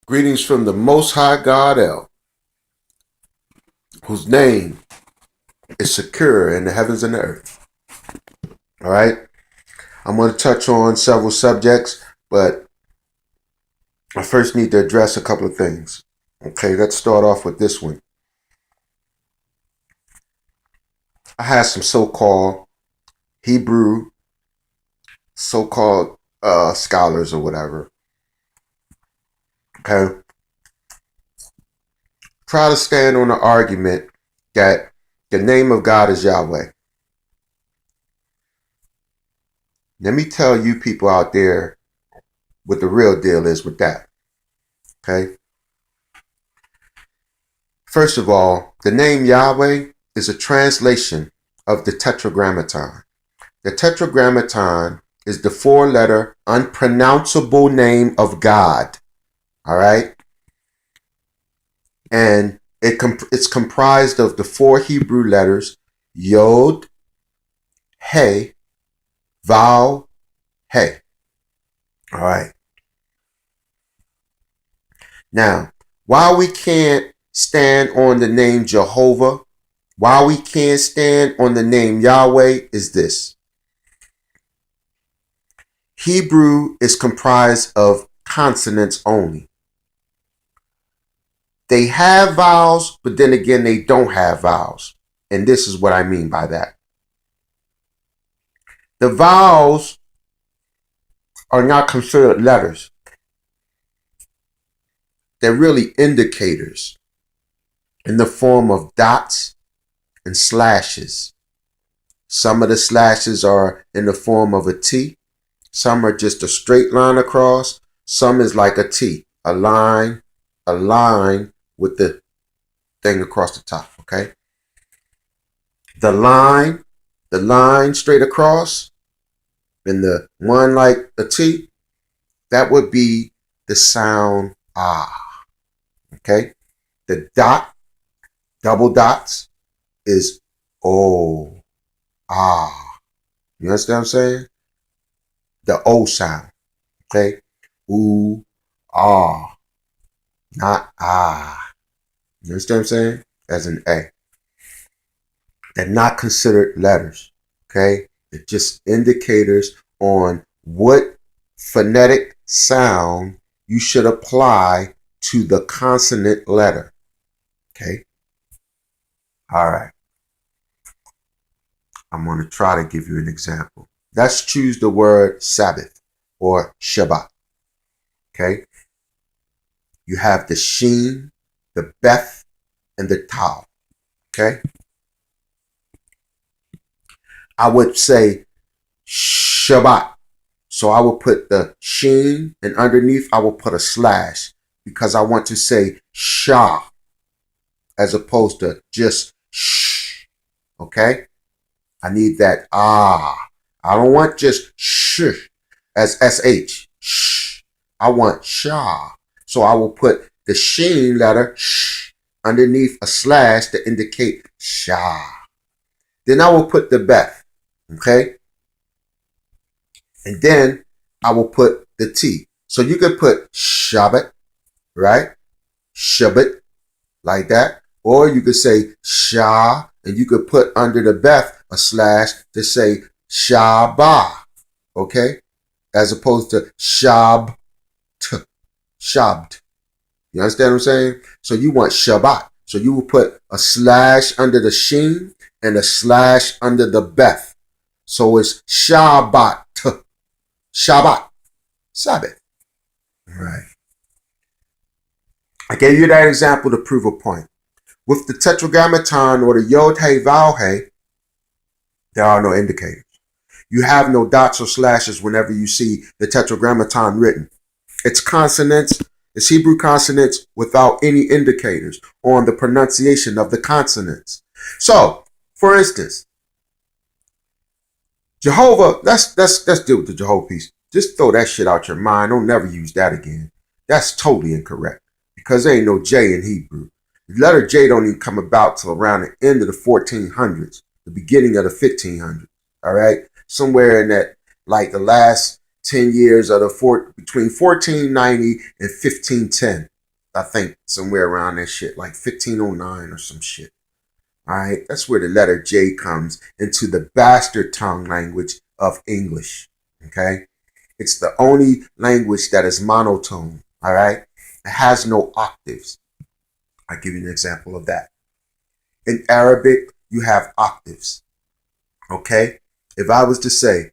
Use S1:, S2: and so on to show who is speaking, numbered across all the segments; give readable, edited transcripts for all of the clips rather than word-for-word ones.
S1: Greetings from the Most High God El, whose name is secure in the heavens and the earth. All right? I'm going to touch on several subjects, but I first need to address a couple of things. Okay, let's start off with this one. I had some so-called Hebrew, so-called scholars or whatever. Okay? Try to stand on the argument that the name of God is Yahweh. Let me tell you people out there what the real deal is with that. Okay? First of all, the name Yahweh is a translation of the Tetragrammaton. The Tetragrammaton is the four-letter unpronounceable name of God. All right? And it's comprised of the four Hebrew letters Yod, He, Vav, He. All right. Now, why we can't stand on the name Jehovah, why we can't stand on the name Yahweh is this. Hebrew is comprised of consonants only. They have vowels, but then again, they don't have vowels. And this is what I mean by that. The vowels are not considered letters. They're really indicators in the form of dots and slashes. Some of the slashes are in the form of a T. Some are just a straight line across. Some is like a T, a line with the thing across the top, okay? The line straight across, and the one like a T, that would be the sound ah, okay? The dot, double dots, is oh, ah. You understand what I'm saying? The O sound, okay? Ooh, ah, not ah. You understand what I'm saying? As an A. They're not considered letters, okay? They're just indicators on what phonetic sound you should apply to the consonant letter, okay? All right. I'm going to try to give you an example. Let's choose the word Sabbath or Shabbat, okay? You have the Sheen, the Beth, and the Tau, okay? I would say Shabbat. So I will put the Sheen, and underneath I will put a slash because I want to say Shah as opposed to just Shh, okay? I need that ah. I don't want just Sh as SH. Shh. I want Shah. So I will put the Sheen letter Sh underneath a slash to indicate Shah. Then I will put the Beth, okay? And then I will put the T. So you could put Shabbat, right? Shabbat, like that. Or you could say Shah, and you could put under the Beth a slash to say Shabbat, okay? As opposed to Shabt. Shabt. You understand what I'm saying? So you want Shabbat. So you will put a slash under the Sheen and a slash under the Beth. So it's Shabbat. Shabbat. Sabbath. Right. I gave you that example to prove a point. With the Tetragrammaton or the Yod He Vav He, there are no indicators. You have no dots or slashes whenever you see the Tetragrammaton written. It's consonants, it's Hebrew consonants without any indicators on the pronunciation of the consonants. So, for instance, Jehovah, let's deal with the Jehovah piece. Just throw that shit out your mind. Don't never use that again. That's totally incorrect because there ain't no J in Hebrew. The letter J don't even come about till around the end of the 1400s, the beginning of the 1500s. All right, somewhere in that, the last 10 years of between 1490 and 1510. I think somewhere around that shit, like 1509 or some shit. All right, that's where the letter J comes into the bastard tongue language of English. Okay, it's the only language that is monotone. All right, it has no octaves. I'll give you an example of that. In Arabic, you have octaves. Okay, if I was to say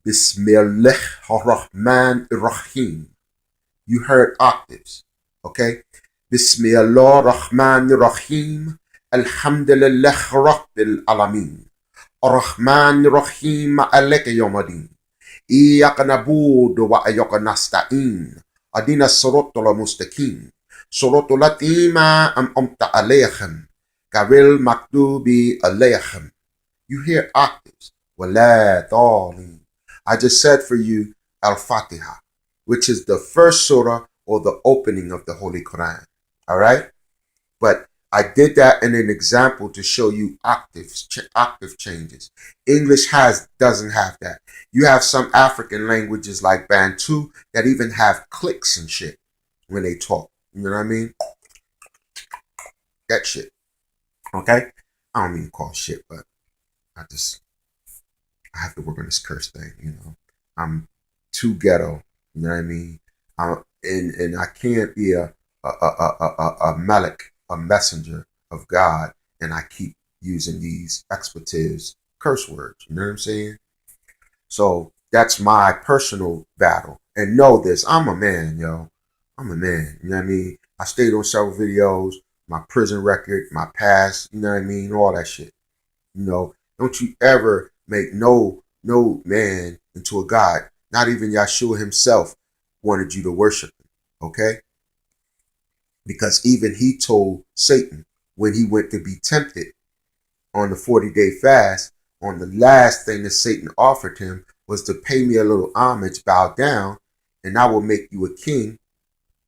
S1: Bismillah ar-Rahman ar-Rahim, you heard octaves. Okay, Bismillah ar-Rahman ar-Rahim. Alhamdulillah Rabbil Alameen. Ar-Rahman ar-Rahim Malika Yawmiddin. Iyyaka na'budu wa iyyaka nasta'in. Adina siratal mustaqim. Siratal ladzina an'amta 'alaihim. Ghayril maghdubi 'alaihim. You hear octaves. Wala dhalin. I just said for you Al-Fatiha, which is the first surah or the opening of the Holy Quran. All right? But I did that in an example to show you octave changes. English doesn't have that. You have some African languages like Bantu that even have clicks and shit when they talk. You know what I mean? That shit. Okay? I don't mean to call shit, but I have to work on this curse thing, you know. I'm too ghetto, you know what I mean? And I can't be a malik, a messenger of God, and I keep using these expletives, curse words. You know what I'm saying? So that's my personal battle. And know this, I'm a man, yo. I'm a man. You know what I mean? I stayed on several videos, my prison record, my past, you know what I mean? All that shit. You know, don't you ever make no man into a God. Not even Yahshua himself wanted you to worship him. Okay? Because even he told Satan when he went to be tempted on the 40-day fast, on the last thing that Satan offered him was to pay me a little homage, bow down, and I will make you a king.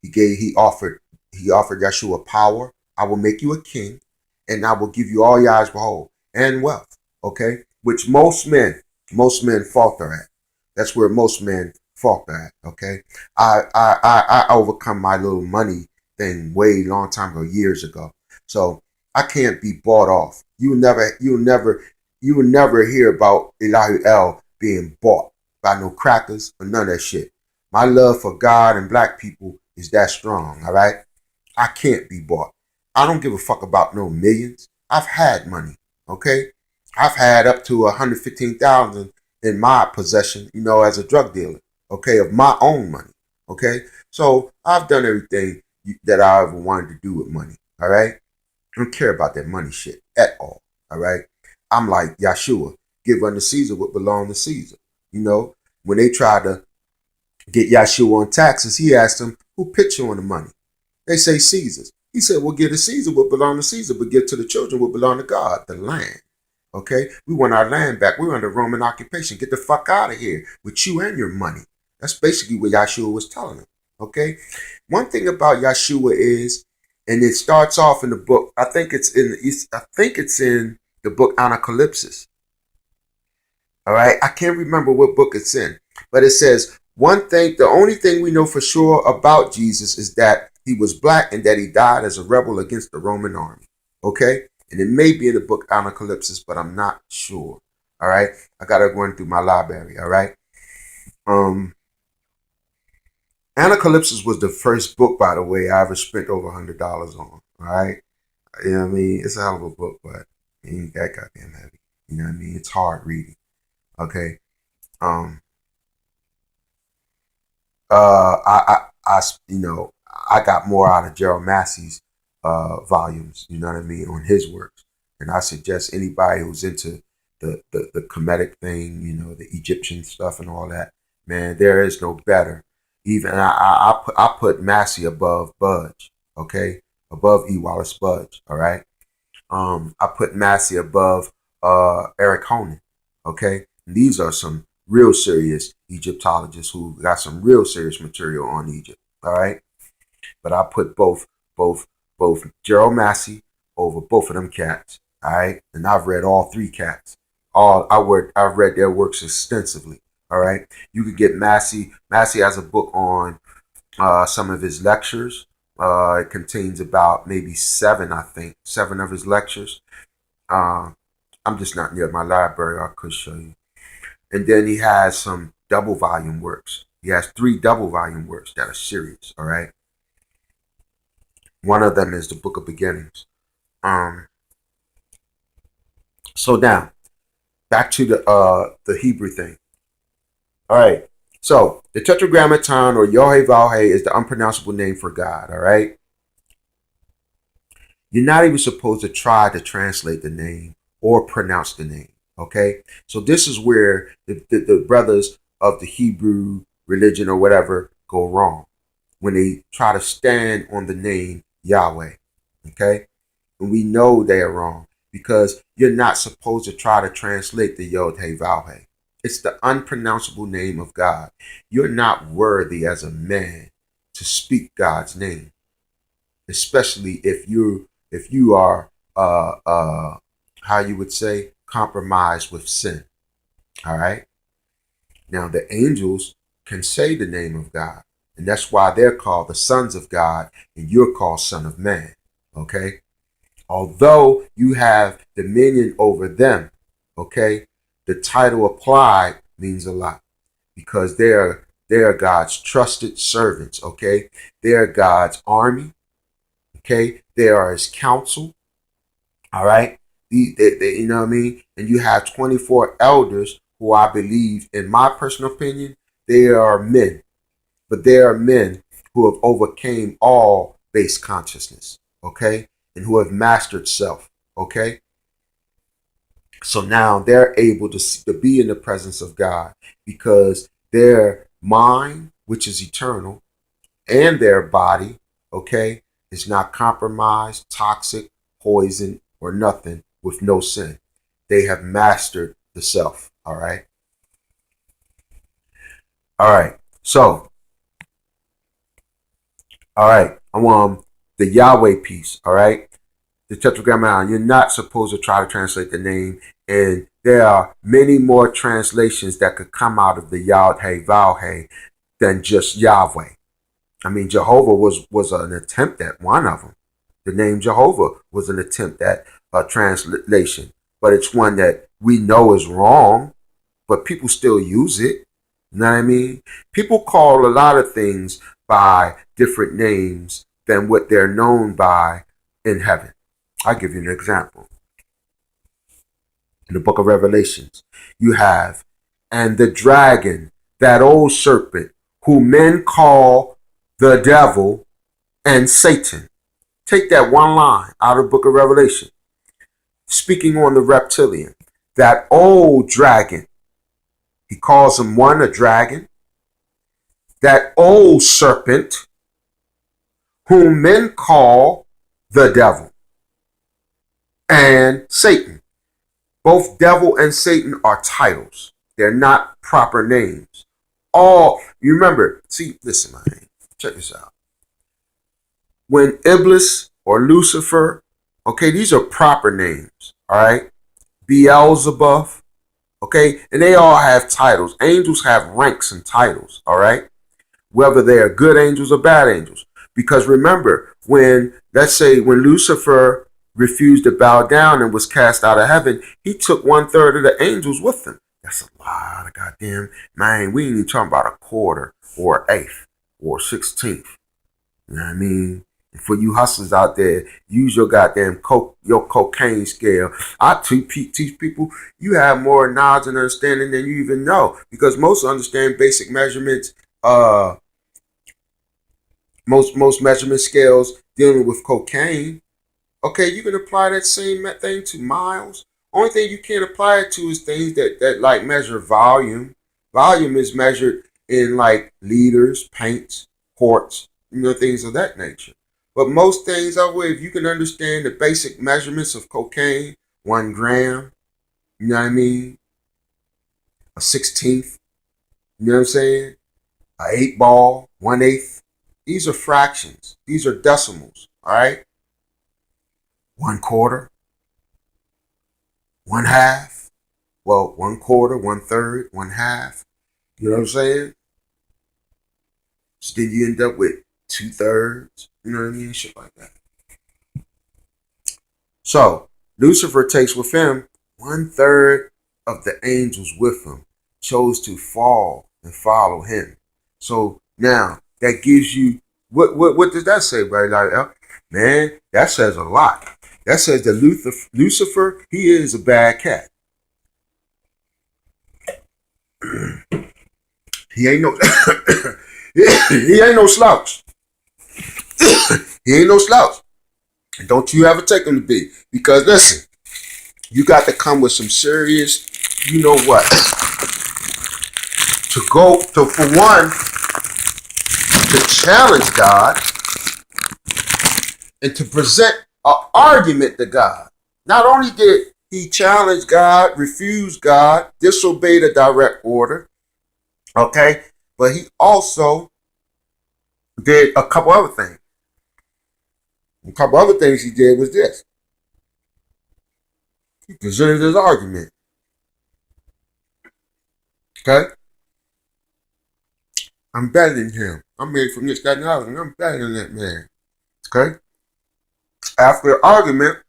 S1: He offered Yeshua power. I will make you a king, and I will give you all Yah's behold and wealth. Okay? Which most men falter at. That's where most men falter at. Okay? I overcome my little money thing way long time ago, years ago. So I can't be bought off. You will never hear about Elihu being bought by no crackers or none of that shit. My love for God and black people is that strong, all right? I can't be bought. I don't give a fuck about no millions. I've had money, okay? I've had up to 115,000 in my possession, you know, as a drug dealer, okay, of my own money, okay? So I've done everything that I ever wanted to do with money, all right? I don't care about that money shit at all, all right? I'm like Yahshua, give unto Caesar what belongs to Caesar. You know, when they tried to get Yahshua on taxes, he asked them, who put you on the money? They say Caesar's. He said, well, give to Caesar what belongs to Caesar, but give to the children what belongs to God, the land. Okay? We want our land back. We're under Roman occupation. Get the fuck out of here with you and your money. That's basically what Yahshua was telling them. Okay? One thing about Yahshua is, and it starts off in the book, I think it's in the book Anacalypsis. All right? I can't remember what book it's in, but it says, the only thing we know for sure about Jesus is that he was black and that he died as a rebel against the Roman army. Okay? And it may be in the book Anacalypsis, but I'm not sure. All right? I got to go through my library. All right? Anacalypsis was the first book, by the way, I ever spent over $100 on. All right? You know what I mean? It's a hell of a book, but it ain't that goddamn heavy. You know what I mean? It's hard reading. Okay? I got more out of Gerald Massey's volumes, you know what I mean, on his works. And I suggest anybody who's into the Kemetic thing, you know, the Egyptian stuff and all that, man, there is no better. Even I put Massey above Budge, okay, above E. Wallace Budge, all right. I put Massey above Eric Honan, okay. And these are some real serious Egyptologists who got some real serious material on Egypt, all right. But I put both Gerald Massey over both of them cats, all right. And I've read all three cats. I've read their works extensively. All right. You could get Massey. Massey has a book on some of his lectures It contains about maybe seven, I think, seven of his lectures. Uh, I'm just not near my library. I could show you. And then he has some double volume works. He has 3 double volume works that are serious. All right. One of them is the Book of Beginnings. So now back to the Hebrew thing. All right. So the Tetragrammaton or Yod-Heh-Vav-Heh is the unpronounceable name for God. All right. You're not even supposed to try to translate the name or pronounce the name. Okay. So this is where the brothers of the Hebrew religion or whatever go wrong when they try to stand on the name Yahweh. Okay. And we know they are wrong because you're not supposed to try to translate the Yod-Heh-Vav-Heh. It's the unpronounceable name of God. You're not worthy as a man to speak God's name, especially if you are how you would say compromised with sin. All right. Now the angels can say the name of God, and that's why they're called the sons of God, and you're called son of man. Okay. Although you have dominion over them, okay, the title applied means a lot because they are God's trusted servants, okay? They are God's army, okay? They are his council, all right? You know what I mean? And you have 24 elders who I believe, in my personal opinion, they are men, but they are men who have overcame all base consciousness, okay? And who have mastered self, okay? So now they're able to be in the presence of God because their mind, which is eternal, and their body, okay, is not compromised, toxic, poison, or nothing with no sin. They have mastered the self, all right? All right. So, all right. I want the Yahweh piece, all right? The Tetragrammaton, you're not supposed to try to translate the name. And there are many more translations that could come out of the Yod-Heh-Vav-Heh than just Yahweh. I mean, Jehovah was an attempt at one of them. The name Jehovah was an attempt at a translation, but it's one that we know is wrong, but people still use it. You know what I mean? People call a lot of things by different names than what they're known by in heaven. I'll give you an example. In the book of Revelations, you have, and the dragon, that old serpent, who men call the devil and Satan. Take that one line out of the book of Revelation. Speaking on the reptilian, that old dragon, he calls him one a dragon, that old serpent, whom men call the devil and Satan. Both devil and Satan are titles. They're not proper names. You remember, see, listen, man, check this out. When Iblis or Lucifer, okay, these are proper names, all right? Beelzebub, okay, and they all have titles. Angels have ranks and titles, all right? Whether they are good angels or bad angels. Because remember, let's say when Lucifer refused to bow down and was cast out of heaven, he took 1/3 of the angels with him. That's a lot of goddamn, man, we ain't even talking about a quarter or an eighth or 16th. You know what I mean? For you hustlers out there, use your goddamn your cocaine scale. I teach people you have more knowledge and understanding than you even know, because most understand basic measurements. Most measurement scales dealing with cocaine. Okay, you can apply that same thing to miles. Only thing you can't apply it to is things that like measure volume. Volume is measured in like liters, pints, quarts, things of that nature. But most things are if you can understand the basic measurements of cocaine, 1 gram, you know what I mean? A 16th, you know what I'm saying? A 8 ball, 1/8. These are fractions. These are decimals, all right? 1/4, 1/2. Well, 1/4, 1/3, 1/2. You know what I'm saying? So then you end up with 2/3, You know what I mean? Shit like that. So Lucifer takes with him 1/3 of the angels with him, chose to fall and follow him. So now that gives you what does that say, right? Like, man, that says a lot. That says that Lucifer, he is a bad cat. He ain't no he ain't no slouch. He ain't no slouch. Don't you ever take him to be. Because listen, you got to come with some serious, you know what? To go to, for one, to challenge God and to present an argument to God. Not only did he challenge God, refuse God, disobey the direct order, okay, but he also did a couple other things. A couple other things he did was this. He presented his argument. Okay? I'm better than him. I'm made from this, that, and the other, and I'm better than that man. Okay? After the argument,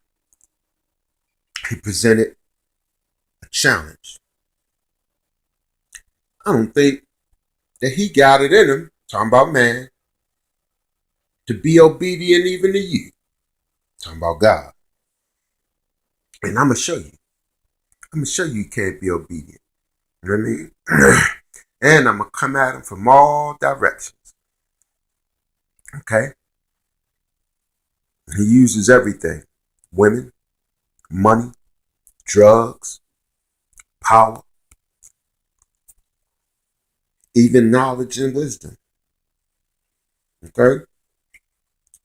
S1: he presented a challenge. I don't think that he got it in him, talking about man, to be obedient even to you. Talking about God. And I'm going to show you. I'm going to show you can't be obedient. You know what I mean? And I'm going to come at him from all directions. Okay? He uses everything. Women, money, drugs, power, even knowledge and wisdom. Okay?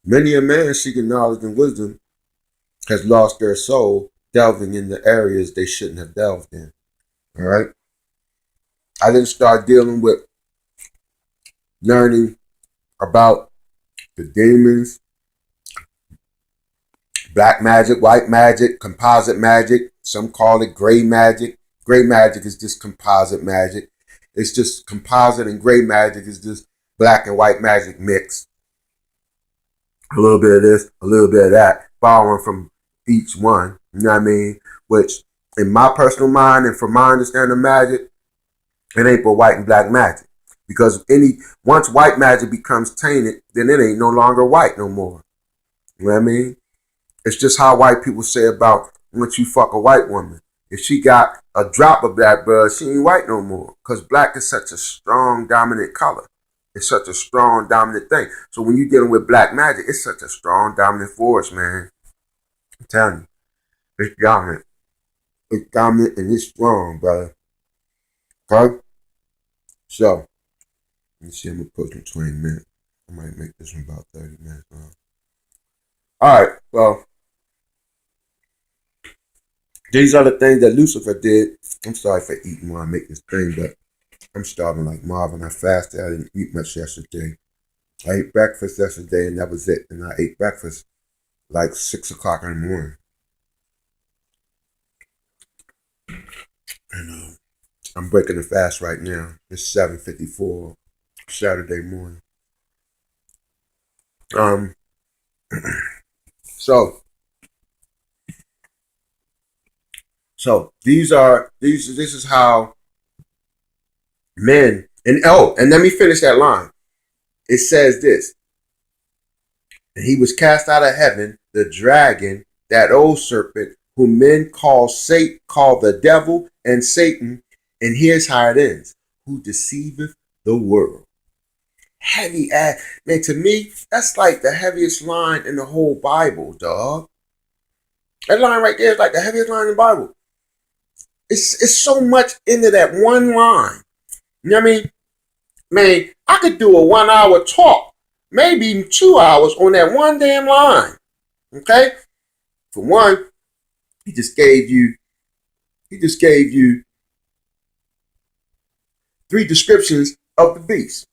S1: Many a man seeking knowledge and wisdom has lost their soul delving into areas they shouldn't have delved in. All right? I didn't start dealing with learning about the demons, black magic, white magic, composite magic. Some call it gray magic. Gray magic is just composite magic. It's just composite, and gray magic is just black and white magic mixed. A little bit of this, a little bit of that, borrowing from each one. You know what I mean? Which, in my personal mind and from my understanding of magic, it ain't but white and black magic. Because once white magic becomes tainted, then it ain't no longer white no more. You know what I mean? It's just how white people say about once you fuck a white woman. If she got a drop of that blood, she ain't white no more. Because black is such a strong, dominant color. It's such a strong, dominant thing. So when you're dealing with black magic, it's such a strong, dominant force, man. I'm telling you. It's dominant. It's dominant and it's strong, brother. Okay? So, let me see, I'm going to put in 20 minutes. I might make this one about 30 minutes long. Alright, well, these are the things that Lucifer did. I'm sorry for eating while I make this thing, but I'm starving like Marvin. I fasted. I didn't eat much yesterday. I ate breakfast yesterday, and that was it. And I ate breakfast like 6 o'clock in the morning. And I'm breaking the fast right now. It's 7:54 Saturday morning. So this is how men, and let me finish that line. It says this. And he was cast out of heaven, the dragon, that old serpent, whom men call the devil and Satan, and here's how it ends, who deceiveth the world. Heavy ass. Man, to me, that's like the heaviest line in the whole Bible, dog. That line right there is like the heaviest line in the Bible. It's so much into that one line. You know what I mean? Man, I could do a 1 hour talk, maybe even 2 hours on that one damn line. Okay? For one, he just gave you 3 descriptions of the beast,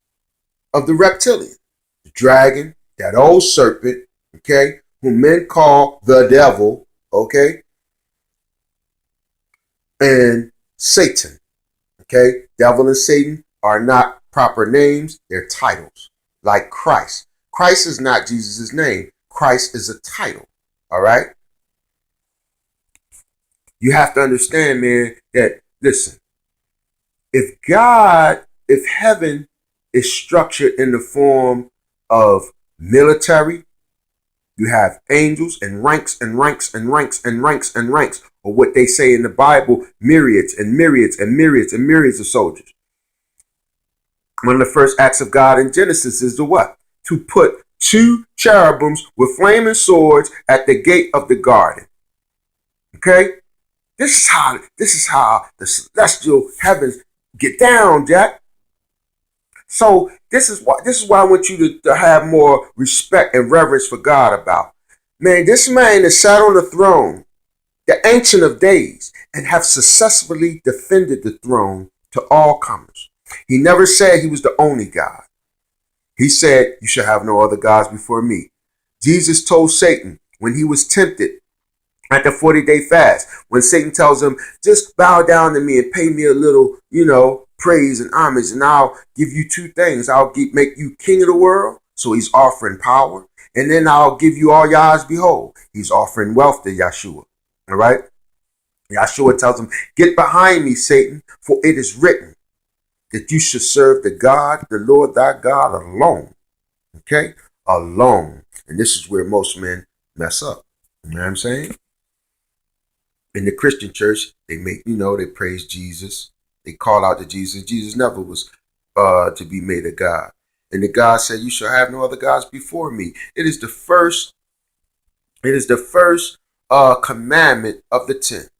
S1: of the reptilian, the dragon, that old serpent, okay, whom men call the devil, okay, and Satan, okay. Devil and Satan are not proper names, they're titles. Like Christ. Christ is not Jesus' name. Christ is a title. All right? You have to understand, man, that, listen, if heaven is structured in the form of military, you have angels and ranks and ranks and ranks and ranks and ranks, or what they say in the Bible, myriads and myriads and myriads and myriads of soldiers. One of the first acts of God in Genesis is the what? To put 2 cherubims with flaming swords at the gate of the garden. Okay? This is how the celestial heavens get down, Jack. So this is why I want you to have more respect and reverence for God about. Man, this man is sat on the throne, the Ancient of Days, and have successfully defended the throne to all comers. He never said he was the only God. He said, you shall have no other gods before me. Jesus told Satan when he was tempted at the 40-day fast, when Satan tells him, just bow down to me and pay me a little, praise and homage, and I'll give you 2 things. I'll make you king of the world. So he's offering power. And then I'll give you all your eyes behold. He's offering wealth to Yeshua. All right. Yeshua tells him, get behind me, Satan, for it is written that you should serve the Lord thy God alone. Okay. Alone. And this is where most men mess up. You know what I'm saying? In the Christian church, they they praise Jesus. They call out to Jesus. Jesus never was to be made a God. And the God said, you shall have no other gods before me. It is the first commandment of the 10.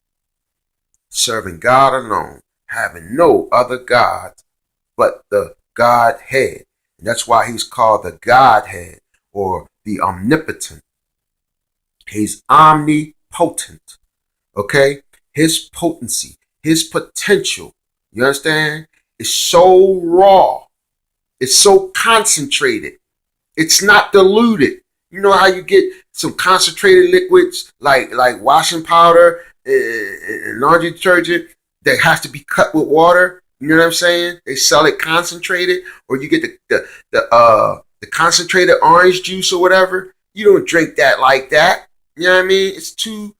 S1: Serving God alone, having no other gods but the Godhead. And that's why he's called the Godhead, or the omnipotent. He's omnipotent. Okay? His potency, his potential, you understand? It's so raw. It's so concentrated. It's not diluted. You know how you get some concentrated liquids like washing powder and laundry detergent that has to be cut with water? You know what I'm saying? They sell it concentrated, or you get the concentrated orange juice or whatever. You don't drink that like that. You know what I mean? It's too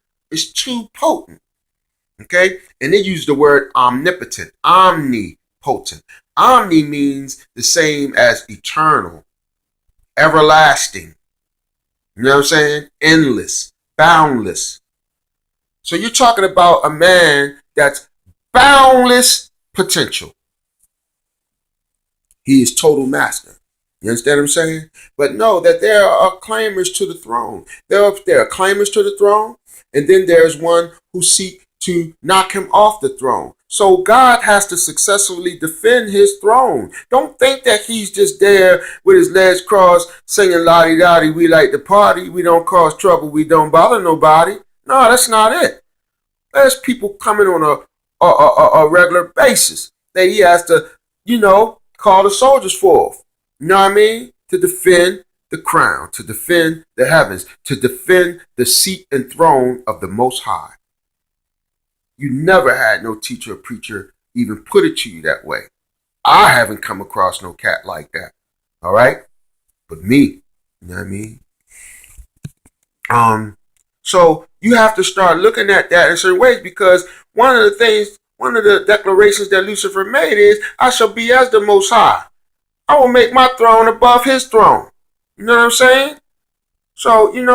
S1: potent. Okay? And they use the word omnipotent, omnipotent. Omni means the same as eternal, everlasting. You know what I'm saying? Endless, boundless. So you're talking about a man that's boundless potential. He is total master. You understand what I'm saying? But know that there are claimers to the throne. There are claimers to the throne, and then there's one who seek to knock him off the throne. So God has to successfully defend his throne. Don't think that he's just there with his legs crossed singing la-di-da-di, we like to party, we don't cause trouble, we don't bother nobody. No, that's not it. There's people coming on a regular basis that he has to, call the soldiers forth. You know what I mean? To defend the crown, to defend the heavens, to defend the seat and throne of the Most High. You never had no teacher or preacher even put it to you that way. I haven't come across no cat like that. All right? But me, you know what I mean? So you have to start looking at that in certain ways, because one of the declarations that Lucifer made is, I shall be as the Most High. I will make my throne above his throne. You know what I'm saying? So, you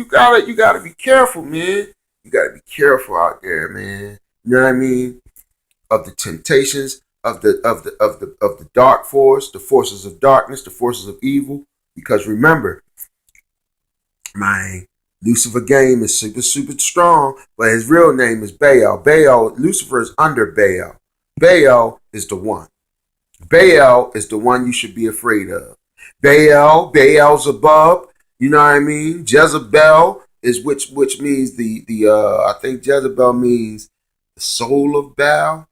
S1: gotta be careful, man. You gotta be careful out there, man. You know what I mean? Of the temptations of the dark force, the forces of darkness, the forces of evil. Because remember, my Lucifer game is super, super strong, but his real name is Baal. Lucifer is under Baal. Baal is the one. Baal is the one you should be afraid of. Beelzebub, you know what I mean? Jezebel is which means I think Jezebel means the soul of Baal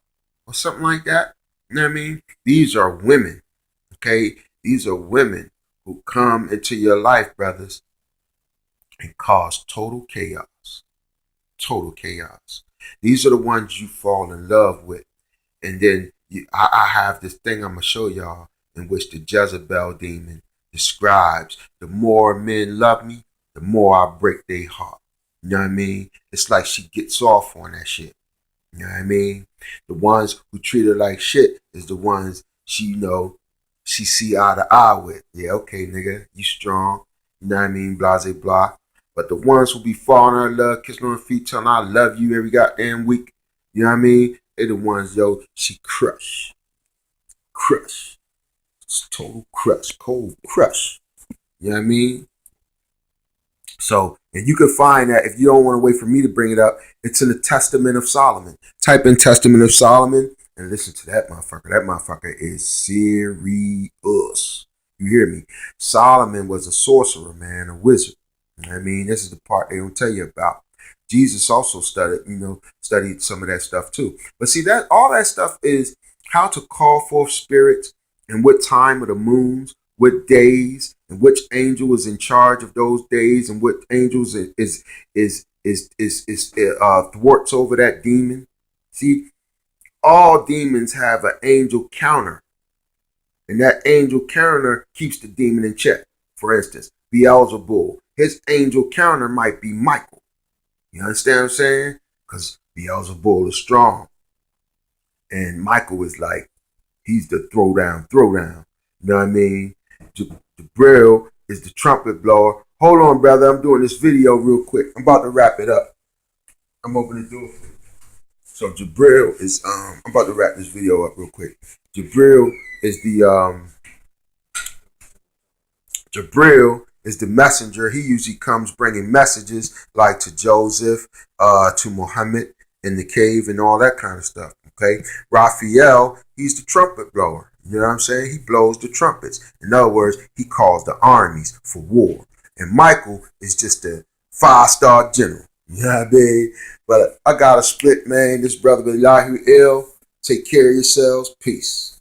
S1: or something like that. You know what I mean? These are women, okay? These are women who come into your life, brothers, and cause total chaos. Total chaos. These are the ones you fall in love with. And then I have this thing I'm going to show y'all in which the Jezebel demon describes the more men love me, the more I break their heart. You know what I mean? It's like she gets off on that shit. You know what I mean? The ones who treat her like shit is the ones she see eye to eye with. Yeah, okay, nigga, you strong. You know what I mean? Blase blah. But the ones who be falling her love, kissing on her feet, telling her I love you every goddamn week. You know what I mean? They the ones, she crush. Crush. It's total crush. Cold crush. You know what I mean? So, and you can find that if you don't want to wait for me to bring it up, it's in the Testament of Solomon. Type in Testament of Solomon and listen to that motherfucker. That motherfucker is serious. You hear me? Solomon was a sorcerer, man, a wizard. You know what I mean? This is the part they don't tell you about. Jesus also studied some of that stuff too. But see, that all that stuff is how to call forth spirits and what time of the moons, what days, and which angel is in charge of those days, and what angels is thwarts over that demon. See, all demons have an angel counter, and that angel counter keeps the demon in check. For instance, Beelzebul, his angel counter might be Michael. You understand what I'm saying? Because Beelzebul is strong, and Michael is like, he's the throwdown. You know what I mean? Jabril is the trumpet blower. Hold on, brother. I'm doing this video real quick. I'm about to wrap it up. I'm opening the door for you. So Jabril is I'm about to wrap this video up real quick. Jabril is the messenger. He usually comes bringing messages like to Joseph, to Muhammad in the cave and all that kind of stuff. Okay. Raphael, he's the trumpet blower. You know what I'm saying? He blows the trumpets. In other words, he calls the armies for war. And Michael is just a 5-star general. You know what I mean? But I got to split, man. This brother Elihu ill. Take care of yourselves. Peace.